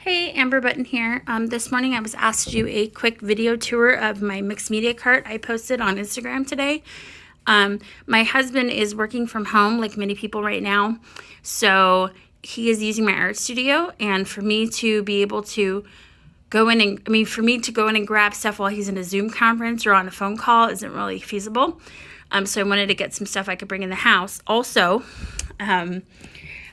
Hey, Amber Button here. This morning I was asked to do a quick video tour of my mixed media cart I posted on Instagram today. My husband is working from home like many people right now, so he is using my art studio, and for me to be able to go in and grab stuff while he's in a Zoom conference or on a phone call isn't really feasible. So I wanted to get some stuff I could bring in the house. Also, as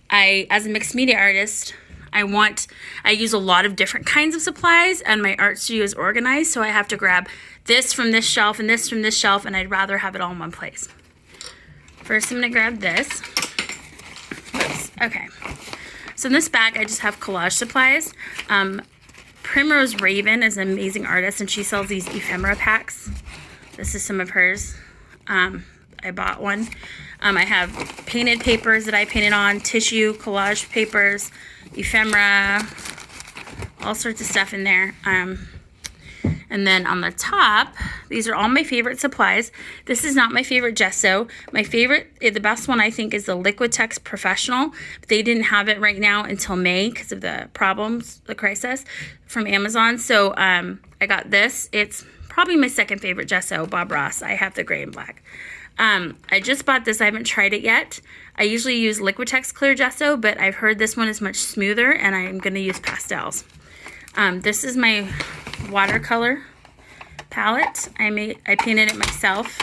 a mixed media artist, I use a lot of different kinds of supplies, and my art studio is organized, so I have to grab this from this shelf and this from this shelf, and I'd rather have it all in one place. First, I'm going to grab this. Oops. Okay. So in this bag, I just have collage supplies. Primrose Raven is an amazing artist, and she sells these ephemera packs. This is some of hers. I bought one. I have painted papers that I painted on, tissue, collage papers, ephemera, all sorts of stuff in there. And then on the top, these are all my favorite supplies. This is not my favorite gesso. My favorite, the best one I think, is the Liquitex Professional. They didn't have it right now until May because of the problems, the crisis from Amazon. So I got this. It's probably my second favorite gesso, Bob Ross. I have the gray and black. I just bought this. I haven't tried it yet. I usually use Liquitex Clear Gesso, but I've heard this one is much smoother, and I'm going to use Pastels. This is my watercolor palette. I painted it myself.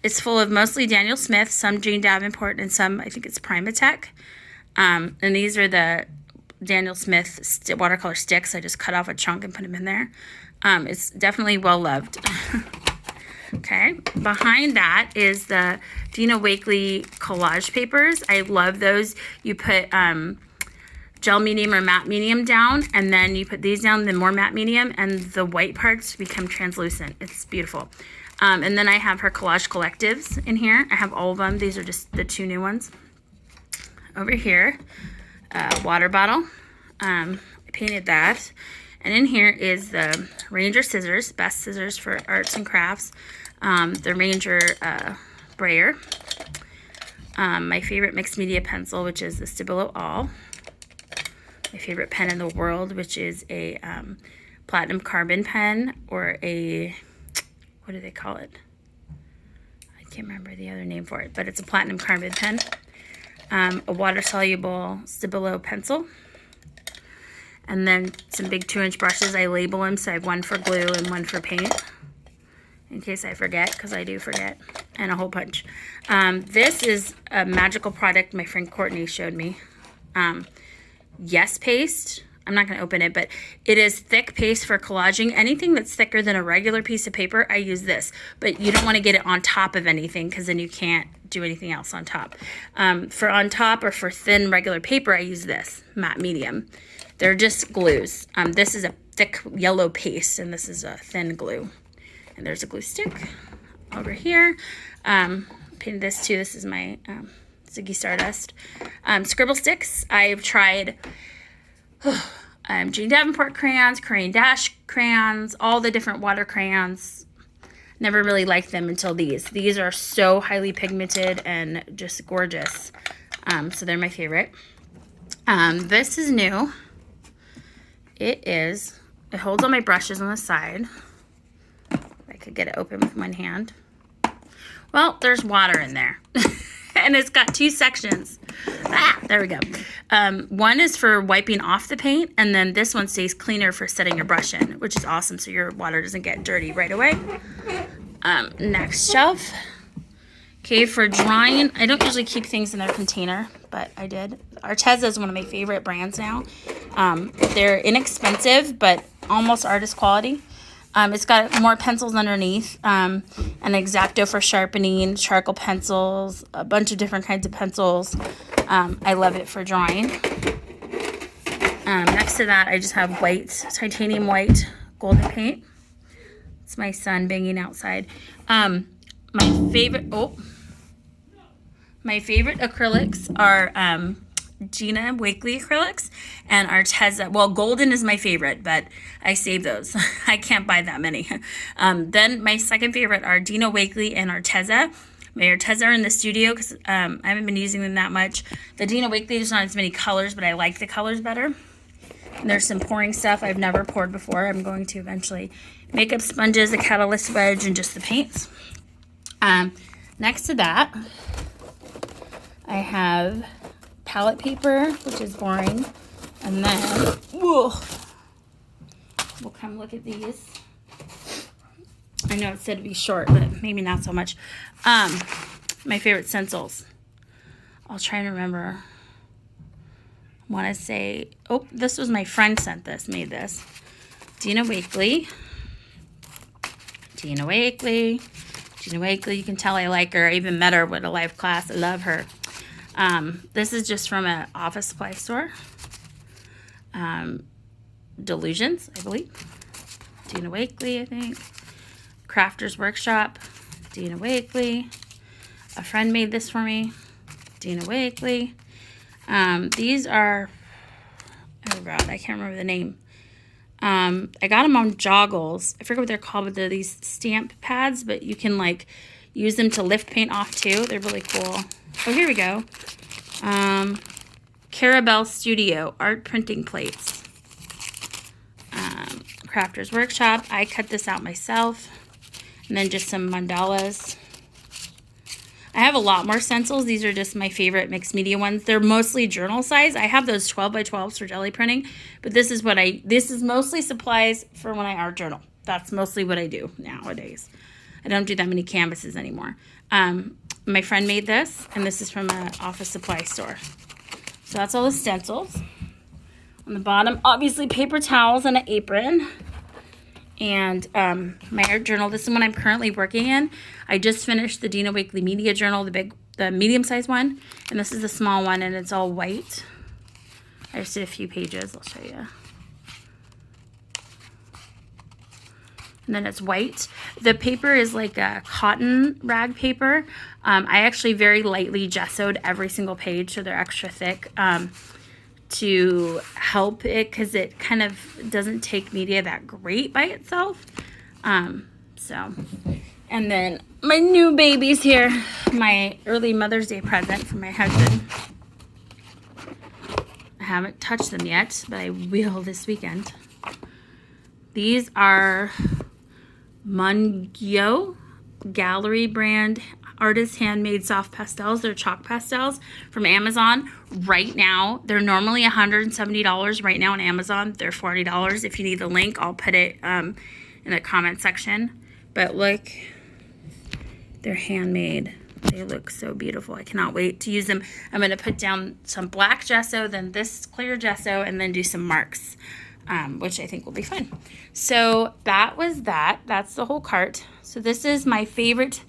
It's full of mostly Daniel Smith, some Jane Davenport, and some, I think it's Primatech. And these are the Daniel Smith watercolor sticks. I just cut off a chunk and put them in there. It's definitely well loved. Okay, behind that is the Dina Wakley collage papers. I love those. You put gel medium or matte medium down, and then you put these down, the more matte medium, and the white parts become translucent. It's beautiful. And then I have her collage collectives in here. I have all of them. These are just the two new ones. Over here, water bottle. I painted that. And in here is the Ranger scissors, best scissors for arts and crafts. The Ranger brayer. My favorite mixed media pencil, which is the Stabilo All. My favorite pen in the world, which is a platinum carbon pen, or a, what do they call it? I can't remember the other name for it, but it's a platinum carbon pen. A water-soluble Stabilo pencil. And then some big 2-inch brushes. I label them, so I have one for glue and one for paint, in case I forget, because I do forget, and a whole bunch. This is a magical product my friend Courtney showed me. Yes paste. I'm not going to open it, but it is thick paste for collaging. Anything that's thicker than a regular piece of paper, I use this. But you don't want to get it on top of anything, because then you can't do anything else on top. For on top or for thin regular paper, I use this, matte medium. They're just glues. This is a thick yellow paste, and this is a thin glue. And there's a glue stick over here. Painted this too. This is my Ziggy Stardust. Scribble sticks. I've tried Jane Davenport crayons, Crayon Dash crayons, all the different water crayons. Never really liked them until these. These are so highly pigmented and just gorgeous. So they're my favorite. This is new. It holds all my brushes on the side. I could get it open with one hand. Well, there's water in there. And it's got two sections. There we go. One is for wiping off the paint, and then this one stays cleaner for setting your brush in, which is awesome, so your water doesn't get dirty right away. Next shelf. Okay, for drawing, I don't usually keep things in their container, but I did. Arteza is one of my favorite brands now. They're inexpensive, but almost artist quality. It's got more pencils underneath, an X-Acto for sharpening, charcoal pencils, a bunch of different kinds of pencils. I love it for drawing. Next to that, I just have white, titanium white golden paint. It's my son banging outside. My favorite acrylics are Dina Wakley acrylics and Arteza. Well, golden is my favorite, but I save those. I can't buy that many. Then my second favorite are Dina Wakley and Arteza. My Arteza are in the studio because I haven't been using them that much. The Dina Wakley, there's not as many colors, but I like the colors better. And there's some pouring stuff I've never poured before. I'm going to eventually. Makeup sponges, a catalyst wedge, and just the paints. Next to that, I have palette paper, which is boring. And then, whoa, we'll come look at these. I know it said to be short, but maybe not so much. My favorite stencils. I'll try and remember. I want to say, oh, this was my friend sent this, made this. Dina Wakley. Dina Wakley. Dina Wakley, you can tell I like her. I even met her with a live class. I love her. This is just from an office supply store. Delusions, I believe. Dina Wakley, I think. Crafter's Workshop. Dina Wakley. A friend made this for me. Dina Wakley. These are, oh God, I can't remember the name. I got them on Joggles. I forget what they're called, but they're these stamp pads, but you can like use them to lift paint off too. They're really cool. Oh, here we go. Carabelle Studio art printing plates. Crafter's Workshop. I cut this out myself. And then just some mandalas. I have a lot more stencils. These are just my favorite mixed media ones. They're mostly journal size. I have those 12 by 12s for jelly printing, but this is mostly supplies for when I art journal. That's mostly what I do nowadays. I don't do that many canvases anymore. My friend made this, and this is from an office supply store. So that's all the stencils. On the bottom, obviously paper towels and an apron. And my art journal, this is one I'm currently working in. I just finished the Dina Wakley Media Journal, the medium-sized one. And this is the small one, and it's all white. I just did a few pages. I'll show you. And then it's white. The paper is like a cotton rag paper. I actually very lightly gessoed every single page, so they're extra thick. To help it because it kind of doesn't take media that great by itself. And then my new babies here, my early Mother's Day present from my husband. I haven't touched them yet, but I will this weekend. These are Mungyo Gallery brand artist handmade soft pastels. They're chalk pastels from Amazon. Right now, they're normally $170. Right now on Amazon, they're $40. If you need the link, I'll put it in the comment section. But look, they're handmade. They look so beautiful. I cannot wait to use them. I'm going to put down some black gesso, then this clear gesso, and then do some marks, which I think will be fun. So that was that. That's the whole cart. So this is my favorite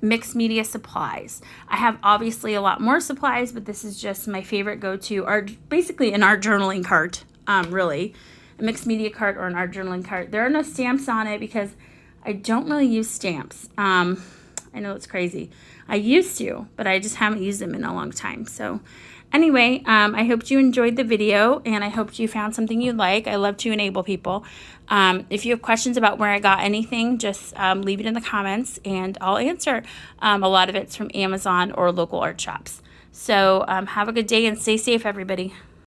mixed media supplies. I have obviously a lot more supplies, but this is just my favorite go-to art, basically an art journaling cart, really. A mixed media cart or an art journaling cart. There are no stamps on it because I don't really use stamps. I know it's crazy. I used to, but I just haven't used them in a long time. So anyway, I hope you enjoyed the video, and I hope you found something you like. I love to enable people. If you have questions about where I got anything, just leave it in the comments, and I'll answer. A lot of it's from Amazon or local art shops. So have a good day and stay safe, everybody.